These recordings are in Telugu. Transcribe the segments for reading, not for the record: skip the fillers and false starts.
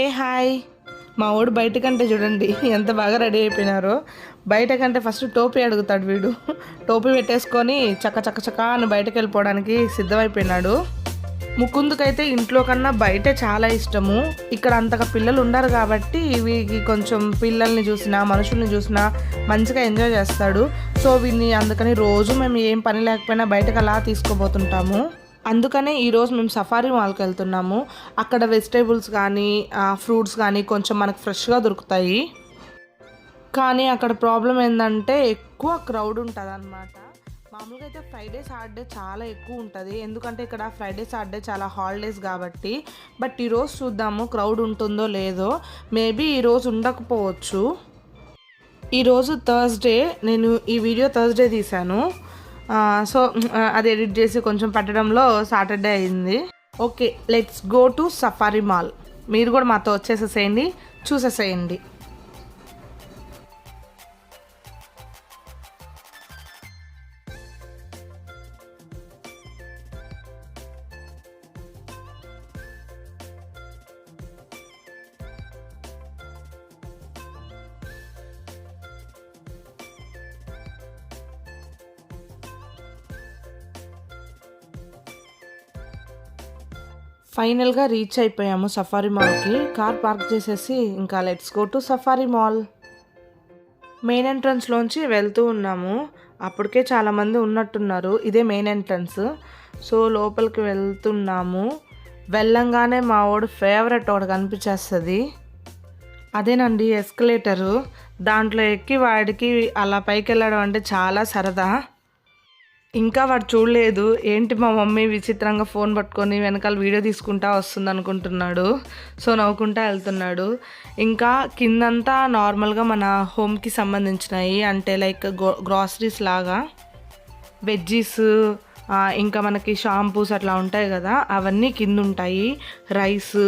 ఏ హాయ్. మా వాడు బయటకంటే చూడండి ఎంత బాగా రెడీ అయిపోయినారో. బయటకంటే ఫస్ట్ టోపీ అడుగుతాడు వీడు. టోపీ పెట్టేసుకొని చక్క చక్క చక్క అని బయటకు వెళ్ళిపోవడానికి సిద్ధమైపోయినాడు. ముకుందుకైతే ఇంట్లో కన్నా బయటే చాలా ఇష్టము. ఇక్కడ అంతగా పిల్లలు ఉండరు కాబట్టి వీడికి కొంచెం పిల్లల్ని చూసినా మనుషుల్ని చూసినా మంచిగా ఎంజాయ్ చేస్తాడు. సో వీడిని అందుకని రోజు మేము ఏం పని లేకపోయినా బయటకు అలా తీసుకోబోతుంటాము. అందుకనే ఈరోజు మేము సఫారీ మాల్కి వెళ్తున్నాము. అక్కడ వెజిటేబుల్స్ కానీ ఫ్రూట్స్ కానీ కొంచెం మనకు ఫ్రెష్గా దొరుకుతాయి. కానీ అక్కడ ప్రాబ్లం ఏంటంటే ఎక్కువ క్రౌడ్ ఉంటుంది అన్నమాట. మామూలుగా అయితే ఫ్రైడే సాటర్డే చాలా ఎక్కువ ఉంటుంది, ఎందుకంటే ఇక్కడ ఫ్రైడే సాటర్డే చాలా హాలిడేస్ కాబట్టి. బట్ ఈరోజు చూద్దాము క్రౌడ్ ఉంటుందో లేదో. మేబీ ఈరోజు ఉండకపోవచ్చు. ఈరోజు థర్స్డే, నేను ఈ వీడియో థర్స్డే తీశాను. సో అది ఎడిట్ చేసి కొంచెం పెట్టడంలో సాటర్డే అయింది. Okay, let's go to safari mall. మీరు కూడా మాతో వచ్చేసేసేయండి, చూసేసేయండి. ఫైనల్గా రీచ్ అయిపోయాము సఫారీ మాల్కి. కార్ పార్క్ చేసేసి ఇంకా let's go to safari mall. Main ఎంట్రన్స్లోంచి వెళ్తూ ఉన్నాము. అప్పటికే చాలామంది ఉన్నట్టున్నారు. ఇదే మెయిన్ ఎంట్రన్స్. సో లోపలికి వెళ్తున్నాము. వెళ్ళంగానే మా వాడు ఫేవరెట్ ఒకటి కనిపించేస్తుంది. అదేనండి ఎస్కలేటరు. దాంట్లో ఎక్కి వాడికి అలా పైకి వెళ్ళడం అంటే చాలా సరదా. ఇంకా వాడు చూడలేదు, ఏంటి మా మమ్మీ విచిత్రంగా ఫోన్ పట్టుకొని వెనకాల వీడియో తీసుకుంటా వస్తుంది అనుకుంటున్నాడు. సో నవ్వుకుంటా వెళ్తున్నాడు. ఇంకా కిందంతా నార్మల్గా మన హోమ్కి సంబంధించినవి, అంటే లైక్ గ్రాసరీస్ లాగా వెజ్జీస్, ఇంకా మనకి షాంపూస్ అట్లా ఉంటాయి కదా, అవన్నీ కింద ఉంటాయి. రైస్,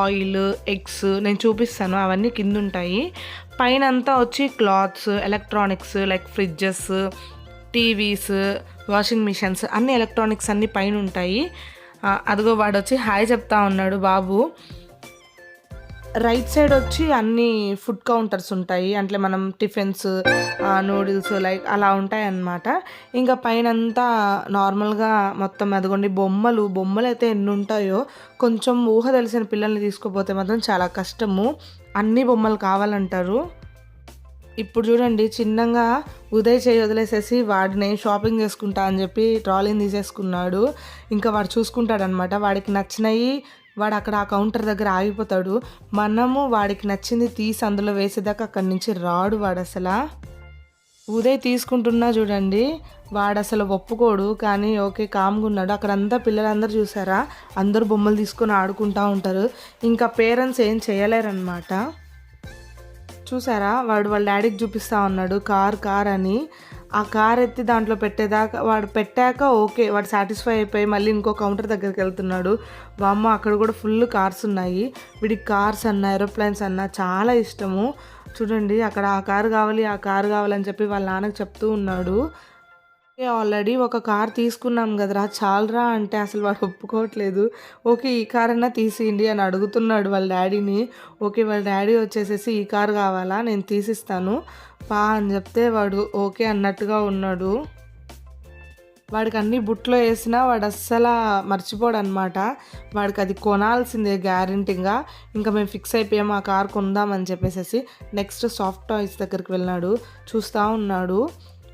ఆయిల్, ఎగ్స్ నేను చూపిస్తాను, అవన్నీ కింద ఉంటాయి. పైన అంతా వచ్చి clothes, electronics like fridges, TVs, washing machines, అన్ని ఎలక్ట్రానిక్స్ అన్నీ పైన ఉంటాయి. అదిగో వాడు వచ్చి హాయ్ చెప్తా ఉన్నాడు బాబు. రైట్ సైడ్ వచ్చి అన్ని ఫుడ్ కౌంటర్స్ ఉంటాయి, అంటే మనం టిఫిన్స్, నూడిల్స్ లైక్ అలా ఉంటాయి అన్నమాట. ఇంకా పైనంతా నార్మల్గా మొత్తం అదిగోండి బొమ్మలు అయితే ఎన్ని ఉంటాయో. కొంచెం ఊహ తెలిసిన పిల్లల్ని తీసుకుపోతే మాత్రం చాలా కష్టము, అన్ని బొమ్మలు కావాలంటారు. ఇప్పుడు చూడండి చిన్నగా ఉదయ్ చేయి వదిలేసేసి వాడిని షాపింగ్ చేసుకుంటా అని చెప్పి ట్రాలీని తీసేసుకున్నాడు. ఇంకా వాడు చూసుకుంటాడనమాట. వాడికి నచ్చినవి వాడు అక్కడ ఆ కౌంటర్ దగ్గర ఆగిపోతాడు. మనము వాడికి నచ్చింది తీసి అందులో వేసేదాకా అక్కడి నుంచి రాడు వాడు అసలు. ఉదయ్ తీసుకుంటున్నా చూడండి, వాడు అసలు ఒప్పుకోడు. కానీ ఓకే కామ్గా ఉన్నాడు. అక్కడంతా పిల్లలందరూ చూసారా, అందరూ బొమ్మలు తీసుకొని ఆడుకుంటూ ఉంటారు. ఇంకా పేరెంట్స్ ఏం చేయలేరన్నమాట. చూసారా, వాడు వాళ్ళ డాడీకి చూపిస్తా ఉన్నాడు కార్ అని. ఆ కార్ ఎత్తి దాంట్లో పెట్టేదాకా వాడు పెట్టాక ఓకే, వాడు సాటిస్ఫై అయిపోయి మళ్ళీ ఇంకో కౌంటర్ దగ్గరికి వెళ్తున్నాడు. వామ్మ అక్కడ కూడా ఫుల్ కార్స్ ఉన్నాయి. వీడికి కార్స్ అన్న ఏరోప్లేన్స్ అన్న చాలా ఇష్టము. చూడండి అక్కడ ఆ కారు కావాలని చెప్పి వాళ్ళ నాన్నకి చెప్తూ ఉన్నాడు. ఆల్రెడీ ఒక కార్ తీసుకున్నాం కదరా చాలరా అంటే అసలు వాడు ఒప్పుకోవట్లేదు. ఓకే ఈ కార్ అన్నా తీసేయండి అని అడుగుతున్నాడు వాళ్ళ డాడీని. ఓకే వాళ్ళ డాడీ వచ్చేసేసి ఈ కార్ కావాలా, నేను తీసిస్తాను పా అని చెప్తే వాడు ఓకే అన్నట్టుగా ఉన్నాడు. వాడికి అన్ని బుట్లో వేసినా వాడు అస్సలు మర్చిపోడు అనమాట. వాడికి అది కొనాల్సిందే గ్యారెంటీగా. ఇంకా మేము ఫిక్స్ అయిపోయాము ఆ కార్ కొందామని చెప్పేసి. నెక్స్ట్ సాఫ్ట్ టాయ్స్ దగ్గరికి వెళ్ళినాడు, చూస్తూ ఉన్నాడు.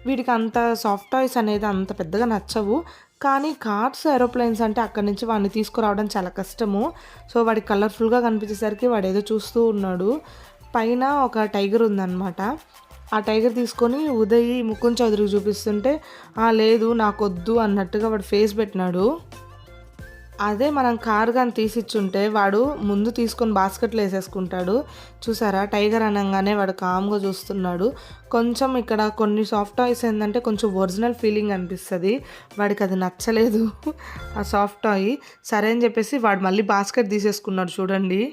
వీడికి అంత సాఫ్ట్ టాయ్స్ అనేది అంత పెద్దగా నచ్చవు, కానీ కార్స్, ఏరోప్లేన్స్ అంటే అక్కడి నుంచి వాడిని తీసుకురావడం చాలా కష్టము. సో వాడికి కలర్ఫుల్గా కనిపించేసరికి వాడు ఏదో చూస్తూ ఉన్నాడు. పైన ఒక టైగర్ ఉందన్నమాట. ఆ టైగర్ తీసుకొని ఉదయ్ ముకుంద్ చౌదరికి చూపిస్తుంటే లేదు నాకొద్దు అన్నట్టుగా వాడు ఫేస్ పెట్టినాడు. అదే మనం కార్ కానీ తీసిచ్చుంటే వాడు ముందు తీసుకొని బాస్కెట్లో వేసేసుకుంటాడు. చూసారా, టైగర్ అనగానే వాడు కామ్గా చూస్తున్నాడు. కొంచెం ఇక్కడ కొన్ని సాఫ్ట్ టాయ్స్ ఏంటంటే కొంచెం ఒరిజినల్ ఫీలింగ్ అనిపిస్తుంది. వాడికి అది నచ్చలేదు ఆ సాఫ్ట్ టాయ్. సరే అని చెప్పేసి వాడు మళ్ళీ బాస్కెట్ తీసేసుకున్నాడు. చూడండి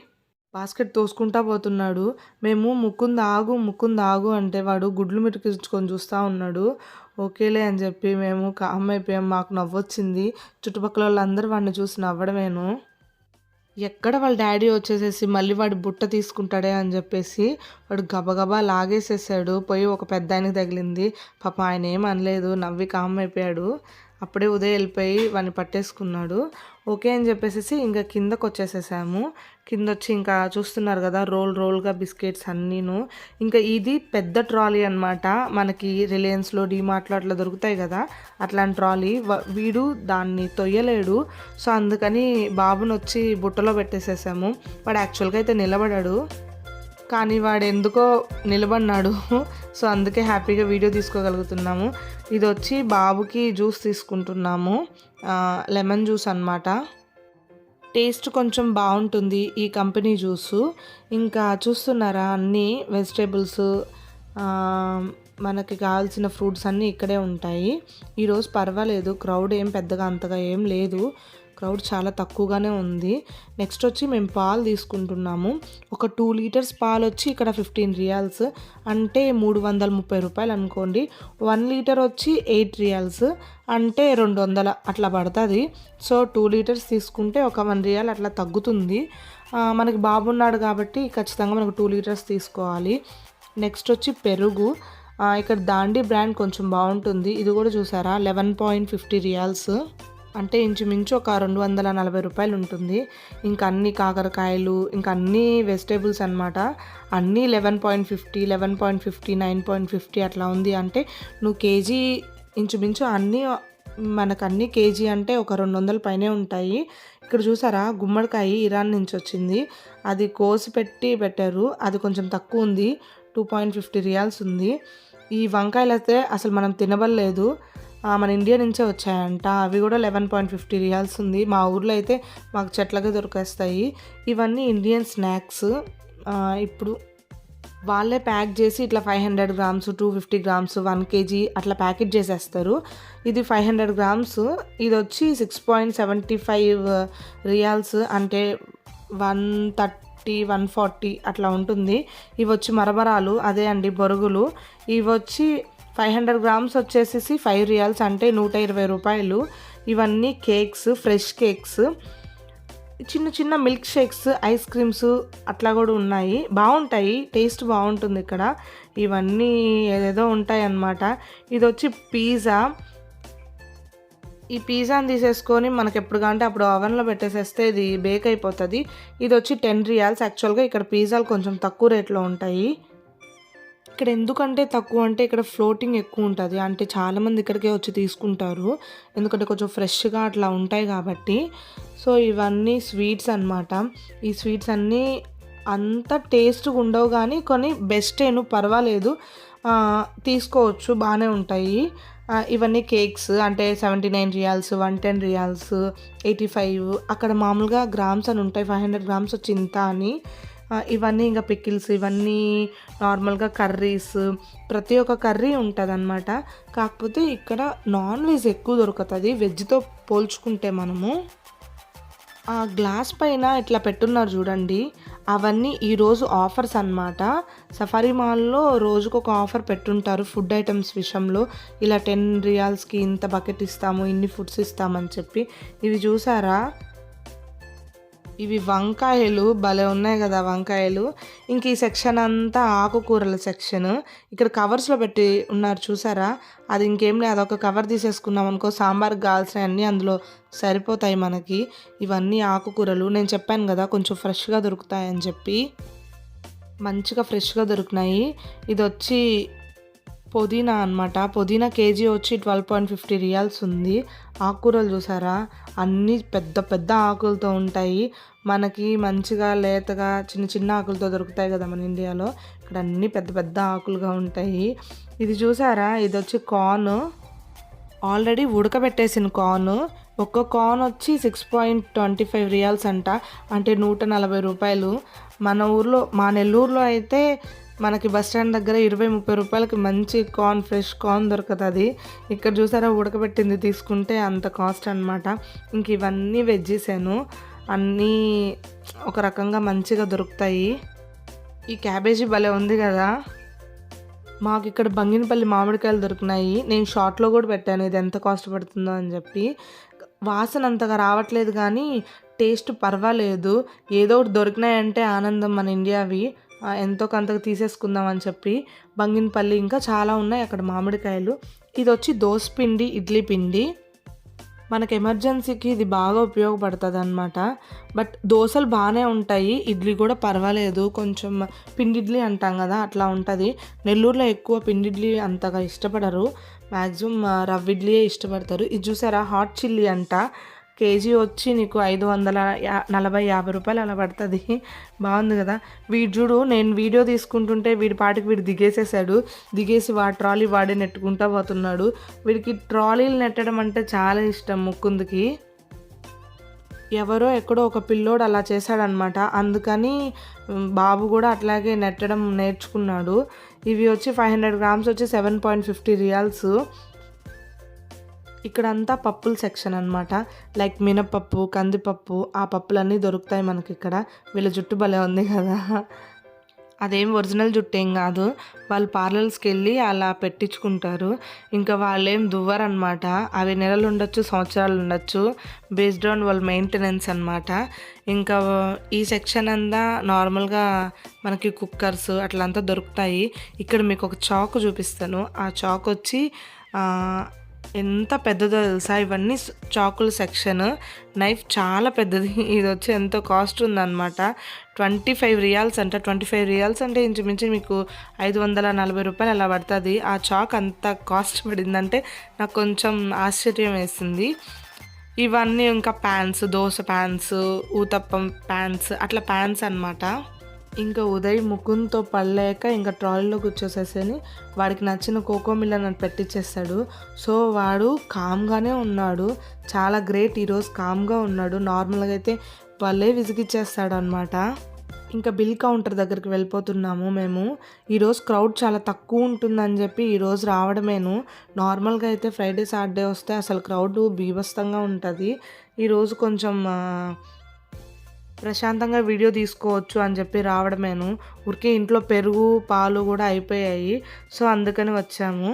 బాస్కెట్ తోసుకుంటా పోతున్నాడు. మేము ముకుంద్ ఆగు అంటే వాడు గుడ్లు మిటికించుకొని చూస్తూ ఉన్నాడు. ఓకేలే అని చెప్పి మేము కామ్ అయిపోయాం. మాకు నవ్వొచ్చింది. చుట్టుపక్కల వాళ్ళందరూ వాడిని చూసి నవ్వడమేను. ఎక్కడ వాళ్ళ డాడీ వచ్చేసేసి మళ్ళీ వాడి బుట్ట తీసుకుంటాడే అని చెప్పేసి వాడు గబగబా లాగేసేసాడు. పోయి ఒక పెద్దాయనకి తగిలింది. పాపం ఆయన ఏం అనలేదు, నవ్వి కామ్ అయిపోయాడు. అప్పుడే ఉదయ్ వెళ్ళిపోయి వాడిని పట్టేసుకున్నాడు. ఓకే అని చెప్పేసేసి ఇంకా కిందకొచ్చేసేసాము. కిందొచ్చి ఇంకా చూస్తున్నారు కదా రోల్గా బిస్కెట్స్ అన్నీను. ఇంకా ఇది పెద్ద ట్రాలీ అనమాట. మనకి రిలయన్స్లో డీమార్ట్లో అట్లా దొరుకుతాయి కదా, అట్లాంటి ట్రాలీ. వీడు దాన్ని తొయ్యలేడు. సో అందుకని బాబుని వచ్చి బుట్టలో పెట్టేసేసాము. వాడు యాక్చువల్గా అయితే నిలబడాడు, కానీ వాడు ఎందుకో నిలబడినాడు. సో అందుకే హ్యాపీగా వీడియో తీసుకోగలుగుతున్నాము. ఇది వచ్చి బాబుకి జ్యూస్ తీసుకుంటున్నాము, లెమన్ జ్యూస్ అన్నమాట. టేస్ట్ కొంచెం బాగుంటుంది ఈ కంపెనీ జ్యూసు. ఇంకా చూస్తున్నారా అన్నీ వెజిటేబుల్స్, మనకి కావాల్సిన ఫ్రూట్స్ అన్నీ ఇక్కడే ఉంటాయి. ఈరోజు పర్వాలేదు, క్రౌడ్ ఏం పెద్దగా అంతగా ఏం లేదు, క్రౌడ్ చాలా తక్కువగానే ఉంది. నెక్స్ట్ వచ్చి మేము పాలు తీసుకుంటున్నాము. ఒక 2 లీటర్స్ పాలు వచ్చి ఇక్కడ 15 రియాల్స్, అంటే 330 రూపాయలు అనుకోండి. 1 లీటర్ వచ్చి 8 రియాల్స్, అంటే 200 అట్లా పడుతుంది. సో 2 లీటర్స్ తీసుకుంటే ఒక 1 రియాల్ అట్లా తగ్గుతుంది. మనకి బాబు ఉన్నాడు కాబట్టి ఖచ్చితంగా మనకు 2 లీటర్స్ తీసుకోవాలి. నెక్స్ట్ వచ్చి పెరుగు. ఇక్కడ దాండి బ్రాండ్ కొంచెం బాగుంటుంది. ఇది కూడా చూసారా 11.50 రియాల్స్, అంటే ఇంచుమించు ఒక 240 రూపాయలు ఉంటుంది. ఇంకా అన్ని కాకరకాయలు, ఇంకా అన్ని వెజిటేబుల్స్ అనమాట. అన్నీ 11.50, 11.50, 9.50 అట్లా ఉంది. అంటే నువ్వు కేజీ ఇంచుమించు అన్నీ మనకు అన్ని కేజీ అంటే ఒక 200 పైనే ఉంటాయి. ఇక్కడ చూసారా గుమ్మడికాయ ఇరాన్ నుంచి వచ్చింది, అది కోసి పెట్టారు. అది కొంచెం తక్కువ ఉంది, 2.50 రియాల్స్ ఉంది. ఈ వంకాయలు అయితే అసలు మనం తినబడలేదు, మన ఇండియా నుంచే వచ్చాయంట. అవి కూడా 11.50 రియాల్స్ ఉంది. మా ఊర్లో అయితే మాకు చెట్లగా దొరికేస్తాయి. ఇవన్నీ ఇండియన్ స్నాక్స్. ఇప్పుడు వాళ్ళే ప్యాక్ చేసి ఇట్లా 500 గ్రామ్స్, 250 గ్రామ్స్, 1 కేజీ అట్లా ప్యాకెట్ చేసేస్తారు. ఇది 500 గ్రామ్స్, ఇది వచ్చి 6.75 రియాల్స్, అంటే 130, 140 అట్లా ఉంటుంది. ఇవి వచ్చి మరమరాలు, అదే అండి బొరుగులు. ఇవి వచ్చి 500 గ్రామ్స్ వచ్చేసి 5 రియాల్స్, అంటే 120 రూపాయలు. ఇవన్నీ కేక్స్, ఫ్రెష్ కేక్స్, చిన్న చిన్న మిల్క్ షేక్స్, ఐస్ క్రీమ్స్ అట్లా కూడా ఉన్నాయి. బాగుంటాయి, టేస్ట్ బాగుంటుంది ఇక్కడ. ఇవన్నీ ఏదేదో ఉంటాయి అన్నమాట. ఇది వచ్చి పిజ్జా. ఈ పిజ్జాని తీసేసుకొని మనకి ఎప్పుడు కాంటే అప్పుడు ఓవెన్లో పెట్టేసేస్తే ఇది బేక్ అయిపోతుంది. ఇది వచ్చి 10 రియాల్స్. యాక్చువల్గా ఇక్కడ పిజ్జాలు కొంచెం తక్కువ రేట్లో ఉంటాయి. ఇక్కడ ఎందుకంటే తక్కువ అంటే ఇక్కడ ఫ్లోటింగ్ ఎక్కువ ఉంటుంది, అంటే చాలామంది ఇక్కడికే వచ్చి తీసుకుంటారు, ఎందుకంటే కొంచెం ఫ్రెష్గా అట్లా ఉంటాయి కాబట్టి. సో ఇవన్నీ స్వీట్స్ అన్నమాట. ఈ స్వీట్స్ అన్నీ అంత టేస్ట్గా ఉండవు, కానీ కొన్ని బెస్టేను, పర్వాలేదు, తీసుకోవచ్చు, బాగానే ఉంటాయి. ఇవన్నీ కేక్స్, అంటే 79 రియాల్స్, 110 రియాల్స్, 85. అక్కడ మామూలుగా గ్రామ్స్ అని ఉంటాయి, 500 గ్రామ్స్ వచ్చి ఇంత అని. ఇవన్నీ ఇంకా పికిల్స్, ఇవన్నీ నార్మల్గా కర్రీస్, ప్రతి ఒక్క కర్రీ ఉంటుంది అన్నమాట. కాకపోతే ఇక్కడ నాన్ వెజ్ ఎక్కువ దొరుకుతుంది వెజ్తో పోల్చుకుంటే. మనము ఆ గ్లాస్ పైన ఇట్లా పెట్టున్నారు చూడండి, అవన్నీ ఈరోజు ఆఫర్స్ అన్నమాట. సఫారీ మాల్లో రోజుకొక ఆఫర్ పెట్టుంటారు ఫుడ్ ఐటమ్స్ విషయంలో. ఇలా 10 రియాల్స్కి ఇంత బకెట్ ఇస్తాము, ఇన్ని ఫుడ్స్ ఇస్తామని చెప్పి. ఇవి చూసారా, ఇవి వంకాయలు భలే ఉన్నాయి కదా వంకాయలు. ఇంక ఈ సెక్షన్ అంతా ఆకుకూరల సెక్షన్. ఇక్కడ కవర్స్లో పెట్టి ఉన్నారు చూసారా, అది ఇంకేం లేదు, అదొక కవర్ తీసేసుకున్నాం అనుకో, సాంబార్కి కావాల్సినవి అన్నీ అందులో సరిపోతాయి మనకి. ఇవన్నీ ఆకుకూరలు, నేను చెప్పాను కదా కొంచెం ఫ్రెష్గా దొరుకుతాయని చెప్పి, మంచిగా ఫ్రెష్గా దొరికినాయి. ఇది వచ్చి పుదీనా అనమాట. పుదీనా కేజీ వచ్చి 12.50 రియాల్స్ ఉంది. ఆకుకూరలు చూసారా, అన్నీ పెద్ద పెద్ద ఆకులతో ఉంటాయి. మనకి మంచిగా లేతగా చిన్న చిన్న ఆకులతో దొరుకుతాయి కదా మన ఇండియాలో, ఇక్కడ అన్నీ పెద్ద పెద్ద ఆకులుగా ఉంటాయి. ఇది చూసారా, ఇది వచ్చి కార్న్, ఆల్రెడీ ఉడకబెట్టేసిన కార్న్. ఒక్క కార్న్ వచ్చి 6.25 రియాల్స్ అంట, అంటే 140 రూపాయలు. మన ఊర్లో, మా నెల్లూరులో అయితే మనకి బస్ స్టాండ్ దగ్గర 20-30 రూపాయలకి మంచి కార్న్, ఫ్రెష్ కార్న్ దొరుకుతుంది. ఇక్కడ చూసారా ఉడకబెట్టింది తీసుకుంటే అంత కాస్ట్ అనమాట. ఇంక ఇవన్నీ వెజ్జీసేను, అన్నీ ఒక రకంగా మంచిగా దొరుకుతాయి. ఈ క్యాబేజీ భలే ఉంది కదా. మాకు ఇక్కడ బంగినపల్లి మామిడికాయలు దొరికినాయి. నేను షార్ట్లో కూడా పెట్టాను ఇది ఎంత కాస్ట్ పడుతుందో అని చెప్పి. వాసన అంతగా రావట్లేదు, కానీ టేస్ట్ పర్వాలేదు. ఏదో ఒకటి దొరికినాయంటే ఆనందం మన ఇండియావి. ఎంతో కొంతకు తీసేసుకుందాం అని చెప్పి బంగినపల్లి ఇంకా చాలా ఉన్నాయి అక్కడ మామిడికాయలు. ఇదొచ్చి దోస పిండి, ఇడ్లీ పిండి. మనకు ఎమర్జెన్సీకి ఇది బాగా ఉపయోగపడుతుందన్నమాట. బట్ దోసలు బాగానే ఉంటాయి, ఇడ్లీ కూడా పర్వాలేదు. కొంచెం పిండిడ్లీ అంటాం కదా అట్లా ఉంటుంది. నెల్లూరులో ఎక్కువ పిండిడ్లీ అంతగా ఇష్టపడరు, మ్యాక్సిమం రవ్వ ఇడ్లీయే ఇష్టపడతారు. ఇది చూసారా హాట్ చిల్లీ అంట. కేజీ వచ్చి నీకు 540-50 రూపాయలు అలా పడుతుంది. బాగుంది కదా. వీడు చూడు, నేను వీడియో తీసుకుంటుంటే వీడి పాటికి వీడు దిగేసేసాడు. దిగేసి వాడి ట్రాలీ వాడే నెట్టుకుంటా పోతున్నాడు. వీడికి ట్రాలీలు నెట్టడం అంటే చాలా ఇష్టం ముకుందుకి. ఎవరో ఎక్కడో ఒక పిల్లోడు అలా చేశాడనమాట, అందుకని బాబు కూడా అట్లాగే నెట్టడం నేర్చుకున్నాడు. ఇవి వచ్చి 500 గ్రామ్స్ వచ్చి 7.50 రియాల్స్. ఇక్కడంతా పప్పుల సెక్షన్ అనమాట. లైక్ మినపప్పు, కందిపప్పు, ఆ పప్పులన్నీ దొరుకుతాయి మనకి ఇక్కడ. వీళ్ళ జుట్టు భలే ఉంది కదా. అదేం ఒరిజినల్ జుట్టు ఏం కాదు, వాళ్ళు పార్లర్స్కి వెళ్ళి అలా పెట్టించుకుంటారు. ఇంకా వాళ్ళేం దువ్వరనమాట. అవి నెలలు ఉండొచ్చు, సంవత్సరాలు ఉండొచ్చు, బేస్డ్ ఆన్ వాళ్ళ మెయింటెనెన్స్ అనమాట. ఇంకా ఈ సెక్షన్ అంతా నార్మల్గా మనకి కుక్కర్స్ అట్లంతా దొరుకుతాయి. ఇక్కడ మీకు ఒక చాకు చూపిస్తాను. ఆ చాకు వచ్చి ఎంత పెద్దదో తెలుసా. ఇవన్నీ చాకుల సెక్షన్. నైఫ్ చాలా పెద్దది. ఇది వచ్చి ఎంతో కాస్ట్ ఉందన్నమాట. 25 రియాల్స్ అంట. 25 రియాల్స్ అంటే ఇంచుమించు మీకు 540 రూపాయలు అలా పడుతుంది. ఆ చాక్ అంత కాస్ట్ పడిందంటే నాకు కొంచెం ఆశ్చర్యం వేసింది. ఇవన్నీ ఇంకా pans, dosa pans, uttapam pans, అట్లా ప్యాన్స్ అనమాట. ఇంకా ఉదయ్ ముకుంద్తో పడలేక ఇంకా ట్రాలీలో కూర్చోసేసని వాడికి నచ్చిన కోకో మిలన్ అని పెట్టించేస్తాడు. సో వాడు కామ్గానే ఉన్నాడు, చాలా గ్రేట్. ఈరోజు కామ్గా ఉన్నాడు. నార్మల్గా అయితే వాళ్ళే విసిగిచ్చేస్తాడు అనమాట. ఇంకా బిల్ కౌంటర్ దగ్గరికి వెళ్ళిపోతున్నాము మేము. ఈరోజు క్రౌడ్ చాలా తక్కువ ఉంటుందని చెప్పి ఈరోజు రావడమేను. నార్మల్గా అయితే ఫ్రైడే సాటర్డే వస్తే అసలు క్రౌడ్ బీభత్సంగా ఉంటుంది. ఈరోజు కొంచెం ప్రశాంతంగా వీడియో తీసుకోవచ్చు అని చెప్పి రావడమేను. ఊరికే ఇంట్లో పెరుగు, పాలు కూడా అయిపోయాయి. సో అందుకని వచ్చాము.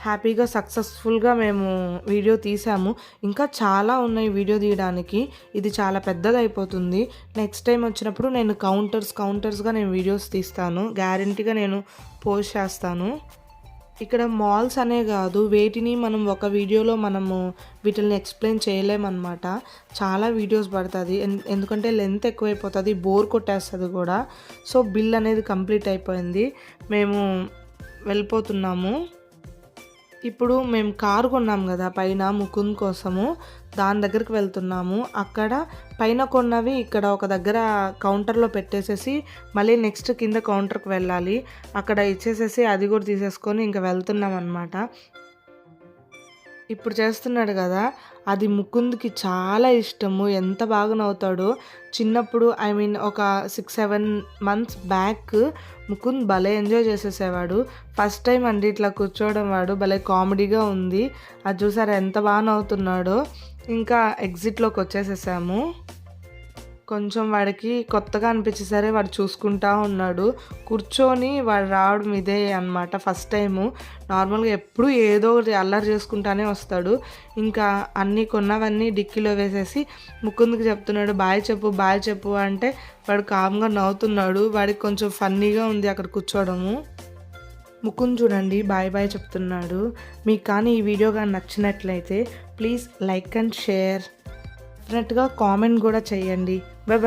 హ్యాపీగా సక్సెస్ఫుల్గా మేము వీడియో తీసాము. ఇంకా చాలా ఉన్నాయి వీడియో తీయడానికి. ఇది చాలా పెద్దది అయిపోతుంది. నెక్స్ట్ టైం వచ్చినప్పుడు నేను కౌంటర్స్గా నేను వీడియోస్ తీస్తాను. గ్యారెంటీగా నేను పోస్ట్ చేస్తాను. ఇక్కడ మాల్స్ అనే కాదు, వేటిని మనం ఒక వీడియోలో మనము వీటిని ఎక్స్ప్లెయిన్ చేయలేమన్నమాట. చాలా వీడియోస్ పడుతుంది, ఎందుకంటే లెంత్ ఎక్కువైపోతుంది, బోర్ కొట్టేస్తుంది కూడా. సో బిల్ అనేది కంప్లీట్ అయిపోయింది, మేము వెళ్ళిపోతున్నాము. ఇప్పుడు మేము కారు కొన్నాం కదా పైన ముకుంద్ కోసము, దాని దగ్గరికి వెళ్తున్నాము. అక్కడ పైన కొన్నవి ఇక్కడ ఒక దగ్గర కౌంటర్లో పెట్టేసేసి మళ్ళీ నెక్స్ట్ కింద కౌంటర్కి వెళ్ళాలి. అక్కడ ఇచ్చేసేసి అది కూడా తీసేసుకొని ఇంకా వెళ్తున్నాం అన్నమాట. ఇప్పుడు చేస్తున్నాడు కదా, అది ముకుంద్కి చాలా ఇష్టము. ఎంత బాగా నవ్వుతాడో. చిన్నప్పుడు ఒక 6-7 మంత్స్ బ్యాక్ ముకుంద్ భలే ఎంజాయ్ చేసేసేవాడు. ఫస్ట్ టైం అండి ఇట్లా కూర్చోవడం, వాడు భలే కామెడీగా ఉంది. అది చూసారా ఎంత బాగా నవ్వుతున్నాడో. ఇంకా ఎగ్జిట్లోకి వచ్చేసేసాము. కొంచెం వాడికి కొత్తగా అనిపించేసరే వాడు చూసుకుంటా ఉన్నాడు. కూర్చొని వాడు రావడం ఇదే అనమాట ఫస్ట్ టైము. నార్మల్గా ఎప్పుడు ఏదో ఒకటి అల్లరి చేసుకుంటానే వస్తాడు. ఇంకా అన్నీ కొన్నవన్నీ డిక్కీలో వేసేసి ముకుంద్కి చెప్తున్నాడు బాయ్ చెప్పు అంటే వాడు కామ్గా నవ్వుతున్నాడు. వాడికి కొంచెం ఫన్నీగా ఉంది అక్కడ కూర్చోవడము. ముకుంద్ చూడండి బాయ్ చెప్తున్నాడు. మీకు కానీ ఈ వీడియో కానీ నచ్చినట్లయితే ప్లీజ్ లైక్ అండ్ షేర్, డెఫినెట్గా కామెంట్ కూడా చేయండి. బాయ్.